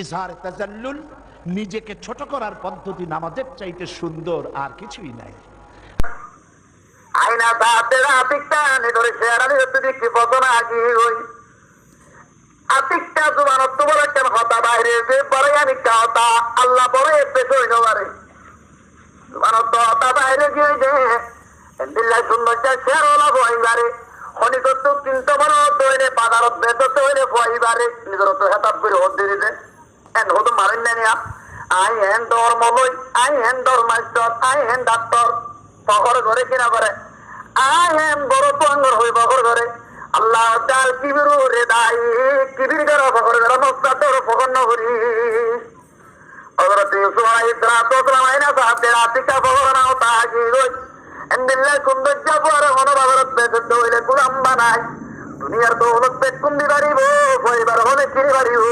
ইজহার তাজাল্লুল, নিজেকে ছোট করার পদ্ধতি নামাজের চাইতে সুন্দর আর কিছুই নাই। আইনা তাতেরা আতিকটা নিদরে শেয়ারানি হতে দেখি পতনা কি হই আতিকটা জুবানত তোমার কেন হতা বাইরে যে পরে আমি কথা আল্লাহ পরে এসে সই নবারে জুবানত হতা বাইরে গিয়ে যে দিল্লা সুন্দরটা শেয়ার হলা বইবারে খনিকত চিন্তা বড় তৈরে বাজারত বেদ তৈরে বইবারে নিজের তো হেতাব করে হতে দিতে এন হতো মারেন না নিয়া আই হেন ধর্ম লই আই হেন ধর্মাস্তর আই হেন ডাক্তার পকর ঘরে কিনা করে আই হেন বড় পঙ্গর হই পকর ঘরে আল্লাহ তাল কিবিরু রে দাই কিবির গর পকর ঘরে মস্তাতর পকর নগরি হযরত ইউসুফ আলাইহিস সালাম আইনা সাথে রাতিকা পকর নাও তাজি গই এন্দিল্লা কুন্দর যাবার মন বাবরত বেদ দইলে গুলাম বানাই দুনিয়ার দৌলত পেট কুন্দি বাড়িব পরিবার হলে কিনি বাড়িব